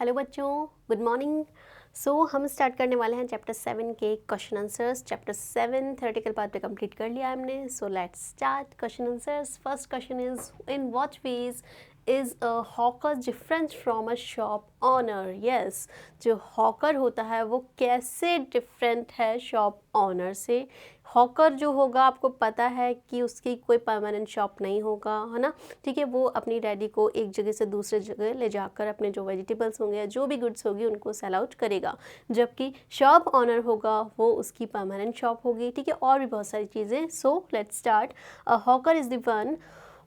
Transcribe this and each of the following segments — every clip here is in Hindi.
हेलो बच्चों, गुड मॉर्निंग। हम स्टार्ट करने वाले हैं चैप्टर 7 के question answers. Chapter 7 theoretical part पे कंप्लीट कर लिया हमने। So let's start question answers. First question is in what ways is a hawker different from a shop owner. Yes, जो हॉकर होता है वो कैसे डिफरेंट है शॉप ऑनर से। हॉकर जो होगा आपको पता है कि उसकी कोई परमानेंट शॉप नहीं होगा, है ना। ठीक है, वो अपनी डैडी को एक जगह से दूसरे जगह ले जाकर अपने जो वेजिटेबल्स होंगे या जो भी गुड्स होगी उनको सेल आउट करेगा, जबकि शॉप ऑनर होगा वो उसकी परमानेंट शॉप होगी। ठीक है, और भी बहुत सारी चीज़ें। सो let's start. A hawker is the one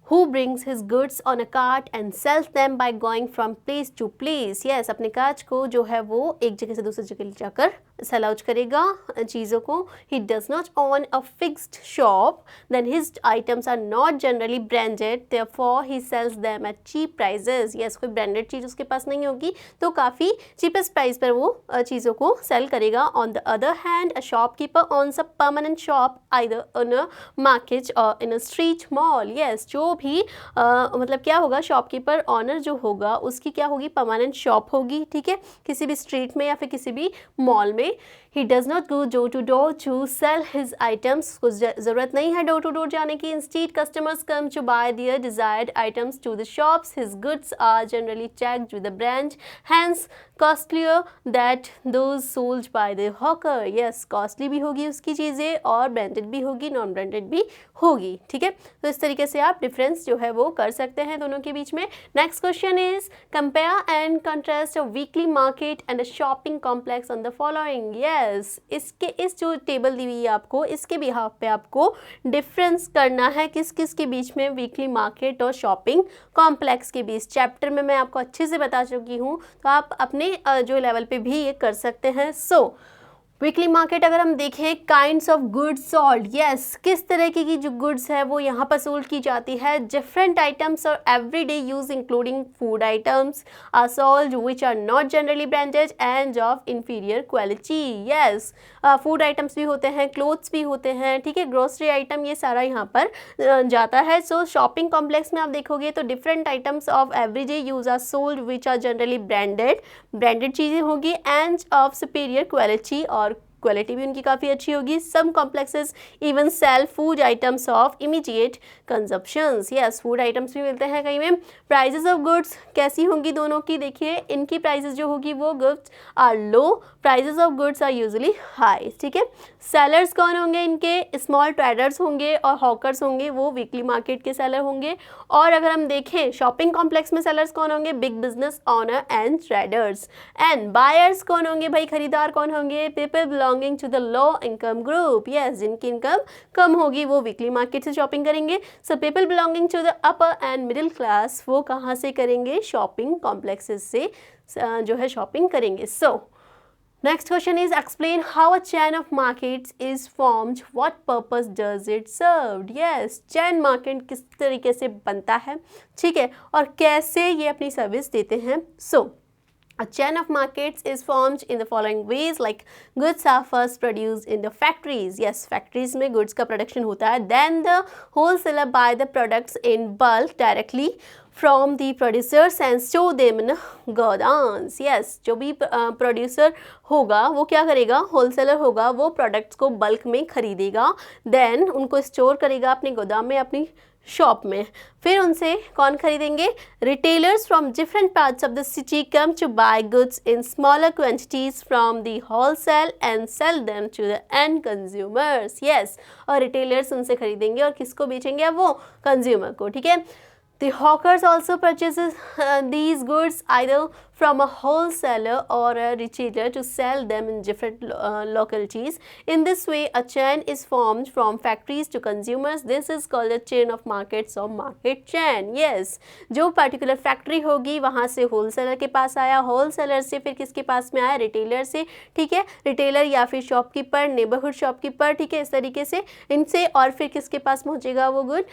who brings his goods on a cart and sells them by going from place to place. Yes, अपने काज को जो है वो एक जगह से दूसरी जगह ले जाकर सेल आउट करेगा चीज़ों को। He does not own a fixed shop, then his items are not generally branded, therefore he sells them at cheap prices. Yes, कोई ब्रांडेड चीज़ उसके पास नहीं होगी तो काफ़ी cheapest प्राइस पर वो चीज़ों को सेल करेगा। On the other hand, a shopkeeper owns a permanent shop either in a market or in a street mall. Yes, जो भी मतलब क्या होगा, शॉपकीपर ऑनर जो होगा उसकी क्या होगी, परमानेंट शॉप होगी। ठीक है, किसी भी स्ट्रीट में या फिर किसी भी मॉल में। He does not go door to door to sell his items, को ज़रूरत नहीं है डोर टू डोर जाने की। Instead customers come to buy their desired items to the shops. His goods are generally checked with the brand, hence costlier that those sold by the hawker. Yes, costly भी होगी उसकी चीज़ें और ब्रांडेड भी होगी, नॉन ब्रांडेड भी होगी। ठीक है, तो इस तरीके से आप डिफरेंस जो है वो कर सकते हैं दोनों के बीच में। Next question is compare and contrast a weekly market and a shopping complex on the following. Yes, इसके इस जो टेबल दी हुई है आपको, इसके बिहाफ पे आपको डिफरेंस करना है किस किस के बीच में, वीकली मार्केट और शॉपिंग कॉम्प्लेक्स के बीच। चैप्टर में मैं आपको अच्छे से बता चुकी हूँ, तो आप अपने जो लेवल पे भी ये कर सकते हैं। सो वीकली मार्केट अगर हम देखें, kinds of goods sold. Yes, किस तरह की जो गुड्स है वो यहाँ पर सोल्ड की जाती है। डिफरेंट आइटम्स और everyday use including food items are sold which are not generally branded and of inferior quality. Yes, food items भी होते हैं, क्लोथ्स भी होते हैं, ठीक है, ग्रोसरी आइटम, ये सारा यहाँ पर जाता है। सो शॉपिंग कॉम्प्लेक्स में आप देखोगे तो different items of everyday use are sold which are generally branded चीज़ें होगी एंड ऑफ सुपीरियर क्वालिटी, और क्वालिटी भी उनकी काफ़ी अच्छी होगी। Some complexes even sell food items of immediate consumptions. Yes, food items भी मिलते हैं कहीं में। प्राइजेस ऑफ गुड्स कैसी होंगी दोनों की, देखिए इनकी प्राइजेस जो होगी वो goods are low, prices of goods are usually high. ठीक है, सेलर्स कौन होंगे इनके, स्मॉल ट्रेडर्स होंगे और हॉकर्स होंगे, वो वीकली मार्केट के सेलर होंगे। और अगर हम देखें शॉपिंग कॉम्प्लेक्स में सेलर्स कौन होंगे, big business owner and traders. And buyers कौन होंगे भाई, खरीदार कौन होंगे, people belonging to the low income group. Yes, जिनकी इनकम कम होगी वो वीकली मार्केट से शॉपिंग करेंगे। So people belonging to the upper and middle class वो कहाँ से करेंगे, शॉपिंग कॉम्प्लेक्सेस से जो है शॉपिंग करेंगे। सो next question is explain how a chain of markets is formed, what purpose does it serve. Yes, chain market किस तरीके से बनता है, ठीक है, और कैसे ये अपनी सर्विस देते हैं। A chain of markets is formed in the following ways, like goods are first produced in the factories. Yes, factories में goods का production होता है. Then the wholesaler buy the products in bulk directly from the producers and store them in godowns. Yes, जो भी producer होगा वो क्या करेगा, wholesaler होगा, वो products को bulk में खरीदेगा, then उनको store करेगा अपने गोदाम में, अपनी शॉप में। फिर उनसे कौन खरीदेंगे, retailers from different parts of the city come to buy goods in smaller quantities from the wholesale and sell them to the end consumers. Yes, और रिटेलर्स उनसे खरीदेंगे और किसको बेचेंगे, वो कंज्यूमर को। ठीक है, The hawkers also purchases these goods either from a wholesaler or a retailer to sell them in different localities. In this way, a chain is formed from factories to consumers. This is called a chain of markets or market chain. Yes, जो particular factory होगी वहाँ से wholesaler के पास आया, wholesaler से फिर किसके पास में आया, retailer से। ठीक है, retailer या फिर shopkeeper, neighborhood shopkeeper, ठीक है, इस तरीके से इनसे, और फिर किसके पास पहुँचेगा वो गुड,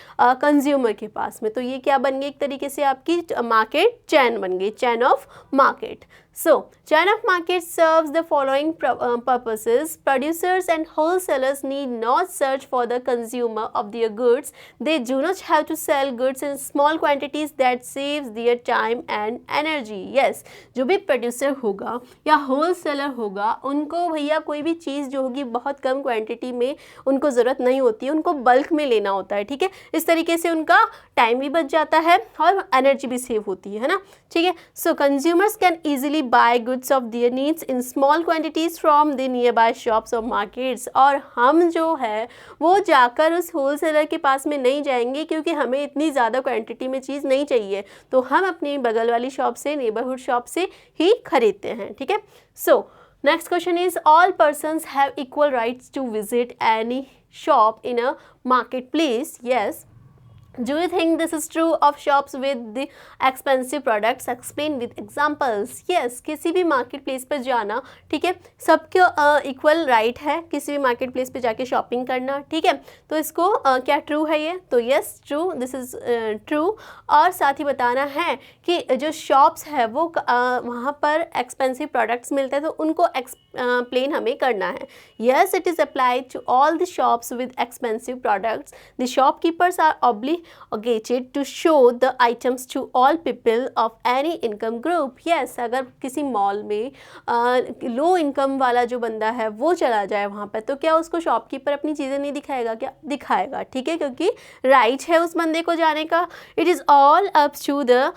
कंज्यूमर के पास में। तो ये क्या बन गई, एक तरीके से आपकी मार्केट चैन बन गई, chain of market. So, chain of market serves the following purposes. Producers and wholesalers need not search for the consumer of their goods. They do not have to sell goods in small quantities. That saves their time and energy. Yes, जो भी प्रोड्यूसर होगा या होलसेलर होगा, उनको भैया कोई भी चीज़ जो होगी बहुत कम क्वांटिटी में उनको ज़रूरत नहीं होती है, उनको बल्क में लेना होता है, ठीक है। इस तरीके से उनका टाइम भी बच जाता है और एनर्जी भी सेव होती है ना, ठीक है। सो consumers can easily buy goods of their needs in small quantities from the nearby shops or markets। और हम जो है वो जाकर उस होलसेलर के पास में नहीं जाएंगे क्योंकि हमें इतनी ज़्यादा क्वांटिटी में चीज़ नहीं चाहिए, तो हम अपनी बगल वाली शॉप से, नेबरहुड शॉप से ही खरीदते हैं, ठीक है। So next question is all persons have equal rights to visit any shop in a market place. Yes, do you think this is true of shops with the expensive products? Explain with examples। yes, किसी भी मार्केट प्लेस पर जाना, ठीक है, सबको इक्वल राइट है किसी भी मार्केट प्लेस पे जाके शॉपिंग करना, ठीक है। तो इसको क्या ट्रू है ये? तो yes true, this is true. और साथ ही बताना है कि जो शॉप्स है वो वहाँ पर एक्सपेंसिव प्रोडक्ट्स मिलते हैं, तो उनको एक्सप्लेन हमें करना है। Yes, it is applied to all the shops with expensive products. The shopkeepers are obligated to show the items to all people of any income group। yes, अगर किसी मॉल में लो इनकम वाला जो बंदा है वो चला जाए वहाँ पर, तो क्या उसको शॉपकीपर अपनी चीज़ें नहीं दिखाएगा? क्या दिखाएगा, ठीक है, क्योंकि राइट है उस बंदे को जाने का। It is all up to the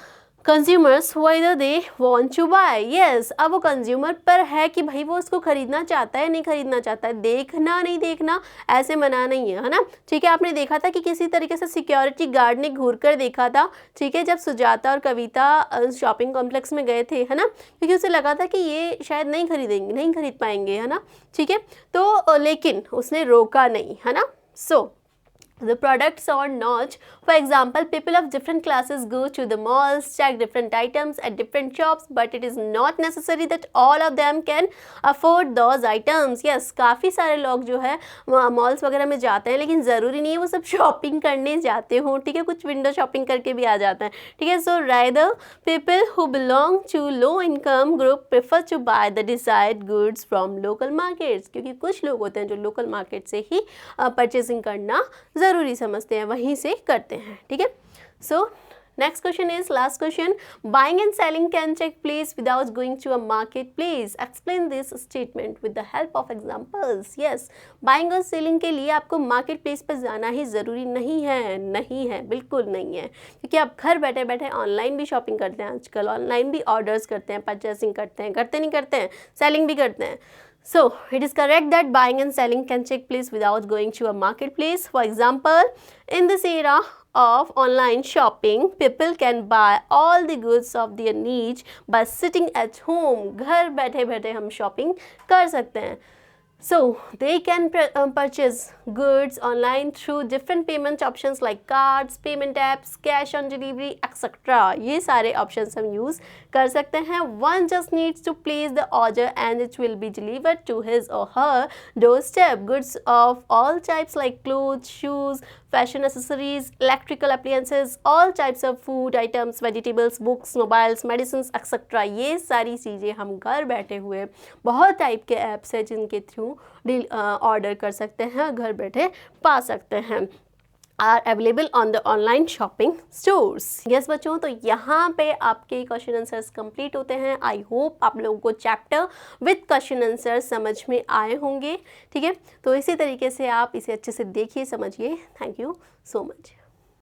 consumers whether they want to buy। yes, अब वो कंज्यूमर पर है कि भाई वो उसको खरीदना चाहता है नहीं खरीदना चाहता है, देखना नहीं देखना ऐसे मना नहीं है, है ना, ठीक है। आपने देखा था कि किसी तरीके से सिक्योरिटी गार्ड ने घूर कर देखा था, ठीक है, जब सुजाता और कविता शॉपिंग कॉम्प्लेक्स में गए थे, है ना, क्योंकि उसे लगा था कि ये शायद नहीं खरीद पाएंगे, है ना, ठीक है। तो लेकिन उसने रोका नहीं, है ना। सो the products are not, for example, people of different classes go to the malls, check different items at different shops, but it is not necessary that all of them can afford those items। yes, काफ़ी सारे लोग जो है मॉल्स वगैरह में जाते हैं, लेकिन ज़रूरी नहीं है वो सब शॉपिंग करने जाते हों, ठीक है, कुछ विंडो शॉपिंग करके भी आ जाते हैं, ठीक है। सो rather people who belong to low income group prefer to buy the desired goods from local markets। क्योंकि कुछ लोग होते हैं जो लोकल मार्केट से ही परचेजिंग करना ज़रूरी समझते हैं, वहीं से करते हैं, ठीक है। So next question is last question, buying and selling can take place without going to a market place. Explain this statement with the help of examples. Yes, buying और सेलिंग के लिए आपको मार्केट प्लेस पर जाना ही ज़रूरी नहीं है, बिल्कुल नहीं है, क्योंकि आप घर बैठे बैठे ऑनलाइन भी शॉपिंग करते हैं, आजकल ऑनलाइन भी ऑर्डर्स करते हैं, परचेसिंग करते हैं, नहीं करते हैं, सेलिंग भी करते हैं। So, it is correct that buying and selling can take place without going to a marketplace. For example, in this era of online shopping, people can buy all the goods of their needs by sitting at home। घर बैठे बैठे हम शॉपिंग कर सकते हैं। So, they can purchase goods online through different payment options like cards, payment apps, cash on delivery, etc। ये सारे options हम use कर सकते हैं। One just needs to place the order and it will be delivered to his or her doorstep। Goods of all types like clothes, shoes, fashion accessories, electrical appliances, all types of food items, vegetables, books, mobiles, medicines, etc। ये सारी चीज़ें हम घर बैठे हुए बहुत टाइप के ऐप्स हैं जिनके थ्रू ऑर्डर कर सकते हैं, घर बैठे पा सकते हैं। Are available on the online shopping stores. Yes बच्चों, तो यहाँ पे आपके क्वेश्चन आंसर्स कंप्लीट होते हैं। आई होप आप लोगों को चैप्टर विद क्वेश्चन आंसर समझ में आए होंगे, ठीक है। तो इसी तरीके से आप इसे अच्छे से देखिए, समझिए। Thank you so much.